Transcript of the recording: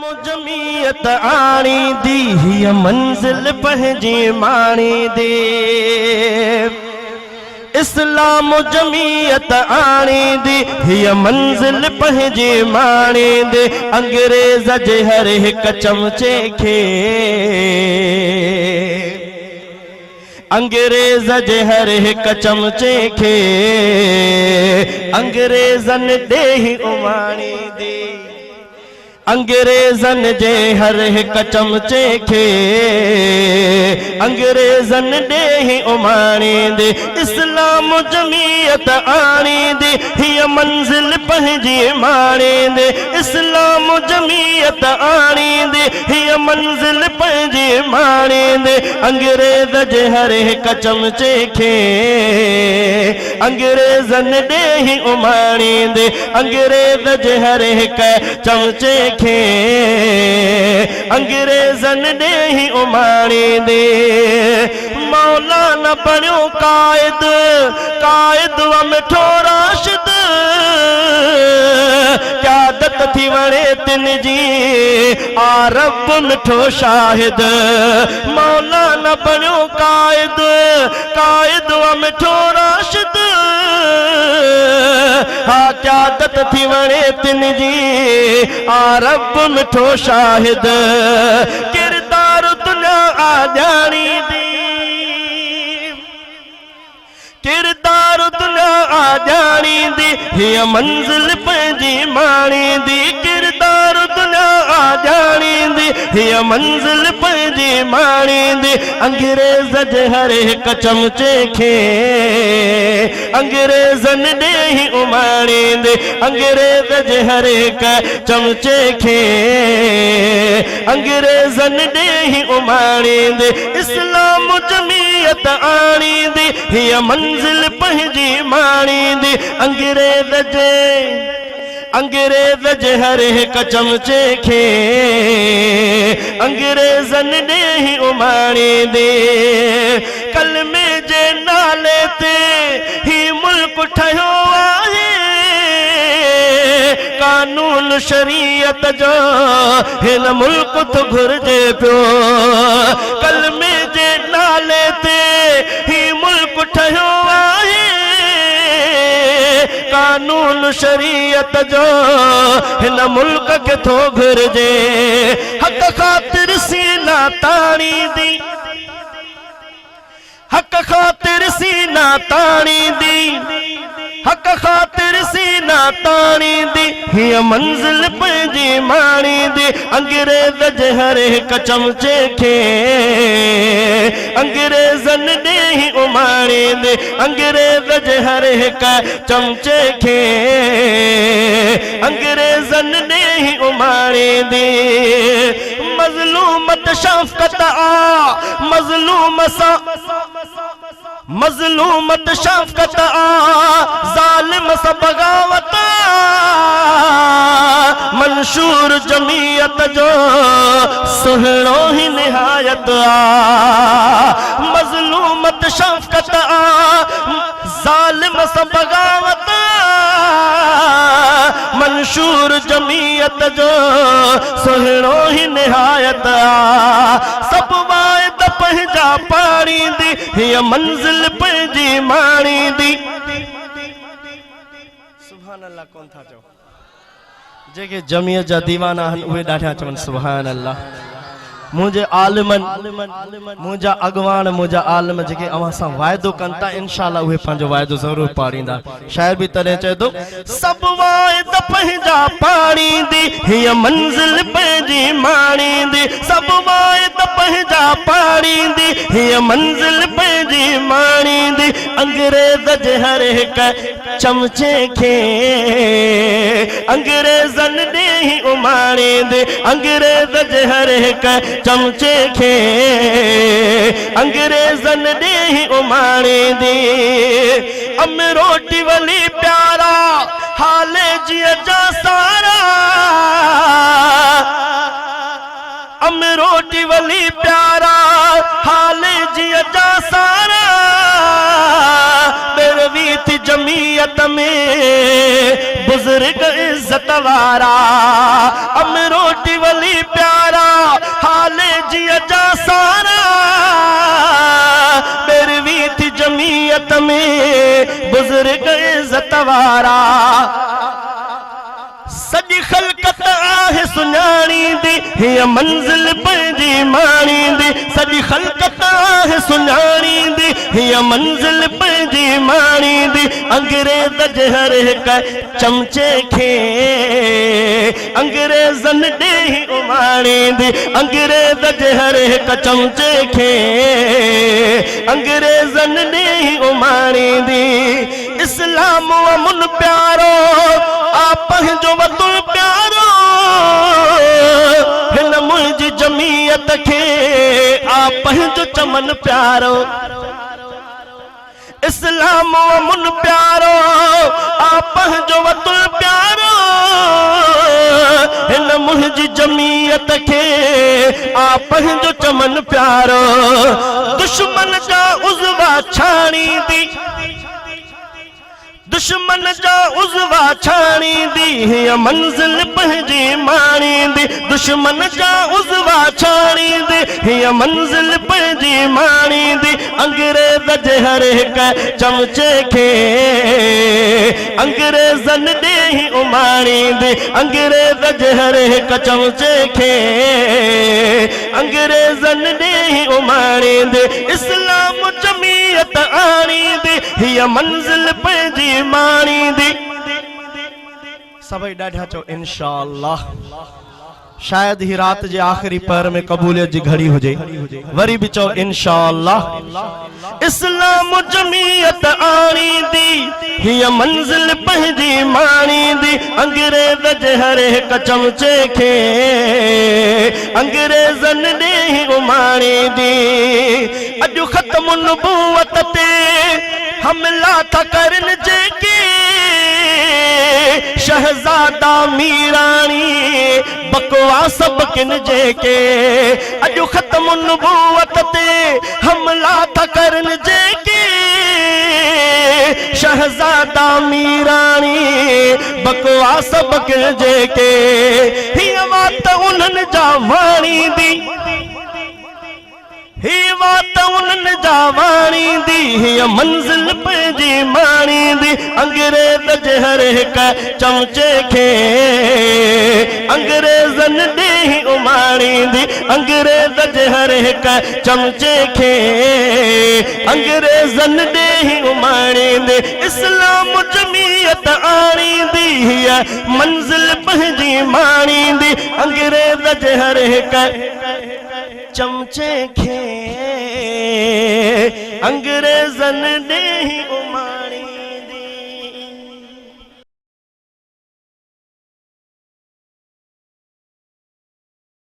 जमीयत आणी दी हिय मंजिल पंहिंजी माणी दे। इस्लाम जमीयत आणी दी हिय मंजिल पंहिंजी माणी दे। अंग्रेज जे हर हिक चमचे खे अंग्रेज जे हर हिक चमचे खे अंग्रेजन दे ही उमाणी दे। अंग्रेजन जे हर हिक चमचे खे अंग्रेजन दे ही उमाणी दे। इस्लाम जमीयत आणी दे हिय मंजिल पंहिंजी माणी दे। इस्लाम जमीयत आणी दे हिय मंजिल पंहिंजी माणी दे। अंग्रेज जे हर हिक चमचे खे अंग्रेजन दे ही उमाणी दे। अंग्रेज जे हर हिक चमचे खे अंग्रेजन दे ही उमाणी दे। मौलाना बणियो कायद कायद व मिठो राशिद क़यादत थी वणे तिन जी आरब मिठो शाहिद। मौलाना बणियो कायद कायद व मिठो राशिद हा क़यादत थी वणे तिन जी आरब मिठो शाहिद। किरदार दुनिया आजाणी दी किरदार दुनिया आजाणी दी हिय मंजिल पंहिंजी माणी दी। किरदार दुनिया आजाणी दी हिय मंजिल पंहिंजी माणी दी। अंग्रेज जे हर हिक चमचे खे अंग्रेजन दे ही उमाणी दे। अंग्रेज जे हर हिक चमचे खे अंग्रेजन दे ही उमाणी दे। इस्लाम जमीयत आणी दी हिय मंजिल पंहिंजी माणी दी। अंग्रेज जे हर हिक चमचे खे अंग्रेजन दे ही उमाणी दे। कलमे जे नाले ते ही मुल्क ठहियो आहे कानून शरीयत जो हिन मुल्क तो घुर्जे पियो। कलमे जे नाले ते ही मुल्क ठहियो आहे कानून शरीयत जो हिन मुल्क के थो घुर्जे। हक ख़ातिर सीना ताणी दी हक ख़ातिर सीना ताणी दी हक ख़ातिर सीना ताणी दी हिय मंजिल पंहिंजी माणी दी। अंग्रेज जे हर हिक चमचे खे अंग्रेजन दे ही उमाणी दे। अंग्रेज जे हर हिक चमचे खे अंग्रेजन दे ही उमाणी दे। मज़लूमत शफ़क़त आ मज़लूमत शफ़क़त आ ज़ालिम सा बगावत मंशूर जमीयत जो सुहिणो ही निहायत आ। मज़लूमत शफ़क़त आ ज़ालिम सा बगावत मंशूर जमीयत जो सुहिणो ही निहायत आ। सब वायद पंहिंजा पाणी दी हिय मंजिल पंहिंजी माणी दी। सुभान अल्लाह कौन था चओ जेके जमीयत जा दीवाना आहिनि उहे ॾाढा चवनि सुभान अल्लाह। मुझे आलिमन मुझा अगवान मुझा आलिम जेके अवां सां वाइदो कनि था इंशाअल्लाह उहे पंहिंजो वाइदो ज़रूर पाड़ींदा। शायर भी तॾहिं चए थो सब वाइद पंहिंजा पाड़ींदी हिय मंजिल पंहिंजी माणी दी। सब वाइद पंहिंजा पाड़ींदी हिय मंजिल पंहिंजी माणी दी। अंग्रेज जे हर हिक चमचे खे अंग्रेजन दे ही उमाणी दे। अंग्रेज जे हर हिक चमचे खे अंग्रेजन दे ही उमाणी दे। अमरोटी वली प्यारा हाले जिया जा सारा अमरोटी वली प्यारा हाले जिया जा सारा बेरवी थी जमीयत में बुजुर्ग इज्जत वारा अमरोटी वली प्यारा हाले जिया जा सारा बेरवी थी जमीयत में बुजुर्ग इज्जत वारा सजी खलकत आहे सुञाणी दी हिय मंजिल पंहिंजी माणी दी सजी खलकत आहे सुञाणी दी हिय मंजिल पंहिंजी माणी दी अंग्रेज जे हर हिक चमचे खे अंग्रेजन ॾेही उमाणी दी अंग्रेज जे हर हिक चमचे खे अंग्रेजन ॾेही उमाणी दी इस्लाम अमुन प्यारो आप जो वतन प्यारो हिन मुंहिंजी जमीयत खे आप जो चमन प्यारो इस्लाम अमुन प्यारो आप जो वतन प्यारो हिन मुंहिंजी जमीयत खे आप जो चमन प्यारो दुश्मन जा उज़वा छाणी दी दुश्मन जा उज़वा छाणी दी हिय मंजिल पंहिंजी माणी दी दुश्मन जा उज़वा छाणी दी हिय मंजिल पंहिंजी माणी दी अंग्रेज जे हर हिक चमचे खे अंग्रेजन ॾेही उमाणी दी अंग्रेज जे हर हिक चमचे खे अंग्रेजन ॾेही उमाणी दी इस्लाम जमीयत आणी दी हिय मंजिल पंहिंजी माणी दी सभई ॾाढा चओ इंशाअल्लाह शायद ही रात जे आखिरी पहर में कबूलियत जी घड़ी हुजे वरी भी चओ इंशाअल्लाह इस्लाम जमीयत आणी दी हिय मंजिल पंहिंजी माणी दी अंग्रेज जे हर हिक चमचे खे अंग्रेजन ॾेही उमाणी दी अॼु ख़त्म नबूवत ते हमला था करन जेके शहजादा मीरानी बकवास बकिन जेके अॼु ख़त्म नबूवत ते हमला था करन जेके शहजादा मीरानी बकवास बकिन जेके हिय बात उन्हनि जा वाणी दी ही बात उन्हनि जा वाणी दी हिय मंजिल पंहिंजी माणी दी अंग्रेज जे हर हिक चमचे खे अंग्रेजन ॾेही उमाणी दी अंग्रेज जे हर हिक चमचे खे अंग्रेजन ॾेही उमाणी दी इस्लाम जमीयत आणी दी हिय मंजिल पंहिंजी माणी दी अंग्रेज जे हर हिक चमचे खे अंग्रेजन ॾेही उमाणी